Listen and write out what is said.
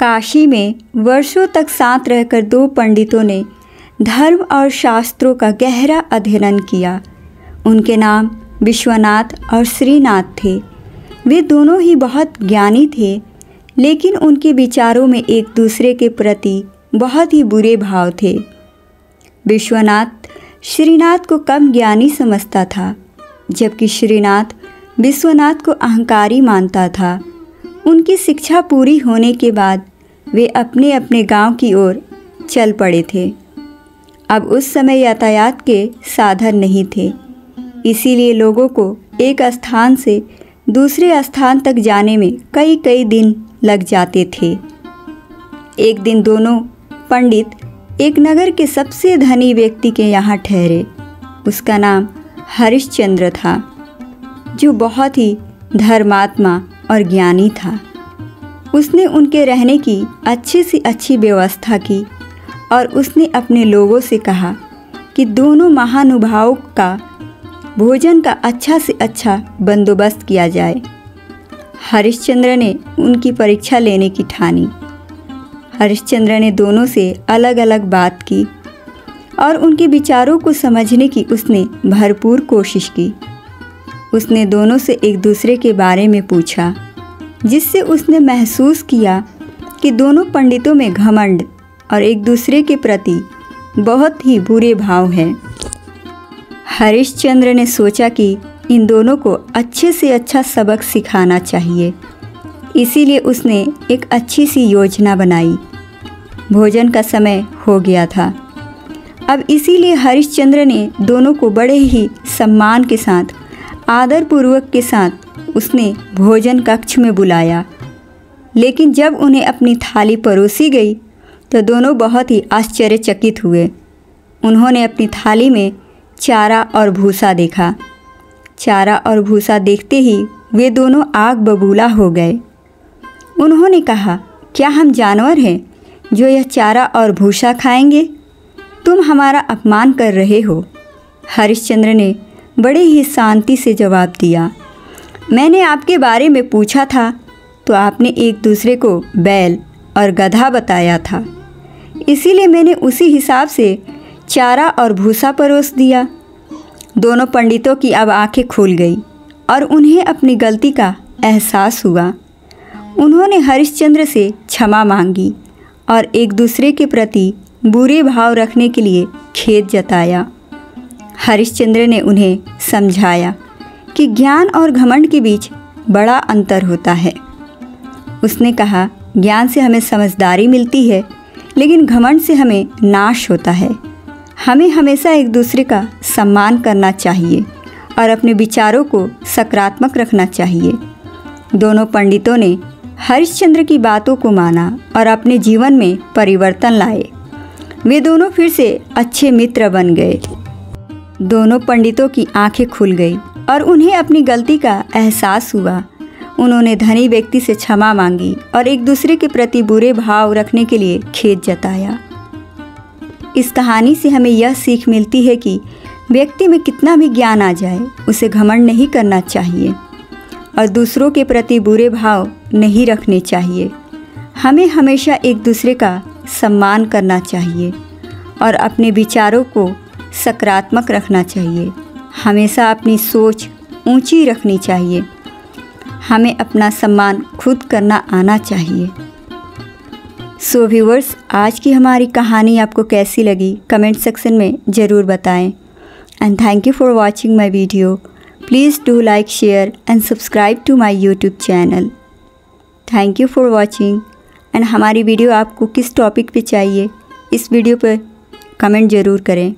काशी में वर्षों तक साथ रहकर दो पंडितों ने धर्म और शास्त्रों का गहरा अध्ययन किया। उनके नाम विश्वनाथ और श्रीनाथ थे। वे दोनों ही बहुत ज्ञानी थे, लेकिन उनके विचारों में एक दूसरे के प्रति बहुत ही बुरे भाव थे। विश्वनाथ श्रीनाथ को कम ज्ञानी समझता था, जबकि श्रीनाथ विश्वनाथ को अहंकारी मानता था। उनकी शिक्षा पूरी होने के बाद वे अपने अपने गांव की ओर चल पड़े थे। अब उस समय यातायात के साधन नहीं थे, इसीलिए लोगों को एक स्थान से दूसरे स्थान तक जाने में कई कई दिन लग जाते थे। एक दिन दोनों पंडित एक नगर के सबसे धनी व्यक्ति के यहाँ ठहरे। उसका नाम हरिश्चंद्र था, जो बहुत ही धर्मात्मा और ज्ञानी था। उसने उनके रहने की अच्छी से अच्छी व्यवस्था की और उसने अपने लोगों से कहा कि दोनों महानुभावों का भोजन का अच्छा से अच्छा बंदोबस्त किया जाए। हरिश्चंद्र ने उनकी परीक्षा लेने की ठानी। हरिश्चंद्र ने दोनों से अलग अलग बात की और उनके विचारों को समझने की उसने भरपूर कोशिश की। उसने दोनों से एक दूसरे के बारे में पूछा, जिससे उसने महसूस किया कि दोनों पंडितों में घमंड और एक दूसरे के प्रति बहुत ही बुरे भाव हैं। हरिश्चंद्र ने सोचा कि इन दोनों को अच्छे से अच्छा सबक सिखाना चाहिए, इसीलिए उसने एक अच्छी सी योजना बनाई। भोजन का समय हो गया था। अब इसीलिए हरिश्चंद्र ने दोनों को बड़े ही सम्मान के साथ, आदरपूर्वक के साथ उसने भोजन कक्ष में बुलाया। लेकिन जब उन्हें अपनी थाली परोसी गई तो दोनों बहुत ही आश्चर्यचकित हुए। उन्होंने अपनी थाली में चारा और भूसा देखा। चारा और भूसा देखते ही वे दोनों आग बबूला हो गए। उन्होंने कहा, क्या हम जानवर हैं जो यह चारा और भूसा खाएंगे? तुम हमारा अपमान कर रहे हो। हरिश्चंद्र ने बड़े ही शांति से जवाब दिया, मैंने आपके बारे में पूछा था तो आपने एक दूसरे को बैल और गधा बताया था, इसीलिए मैंने उसी हिसाब से चारा और भूसा परोस दिया। दोनों पंडितों की अब आंखें खुल गई और उन्हें अपनी गलती का एहसास हुआ। उन्होंने हरिश्चंद्र से क्षमा मांगी और एक दूसरे के प्रति बुरे भाव रखने के लिए खेद जताया। हरिश्चंद्र ने उन्हें समझाया कि ज्ञान और घमंड के बीच बड़ा अंतर होता है। उसने कहा, ज्ञान से हमें समझदारी मिलती है, लेकिन घमंड से हमें नाश होता है। हमें हमेशा एक दूसरे का सम्मान करना चाहिए और अपने विचारों को सकारात्मक रखना चाहिए। दोनों पंडितों ने हरिश्चंद्र की बातों को माना और अपने जीवन में परिवर्तन लाए। वे दोनों फिर से अच्छे मित्र बन गए। दोनों पंडितों की आंखें खुल गई और उन्हें अपनी गलती का एहसास हुआ। उन्होंने धनी व्यक्ति से क्षमा मांगी और एक दूसरे के प्रति बुरे भाव रखने के लिए खेद जताया। इस कहानी से हमें यह सीख मिलती है कि व्यक्ति में कितना भी ज्ञान आ जाए, उसे घमंड नहीं करना चाहिए और दूसरों के प्रति बुरे भाव नहीं रखने चाहिए। हमें हमेशा एक दूसरे का सम्मान करना चाहिए और अपने विचारों को सकारात्मक रखना चाहिए। हमेशा अपनी सोच ऊंची रखनी चाहिए। हमें अपना सम्मान खुद करना आना चाहिए। सो व्यूअर्स, आज की हमारी कहानी आपको कैसी लगी कमेंट सेक्शन में ज़रूर बताएं। And thank you for watching my video. Please do like, share and subscribe to my YouTube channel. Thank you for watching. And हमारी वीडियो आपको किस टॉपिक पे चाहिए, इस वीडियो पर कमेंट ज़रूर करें।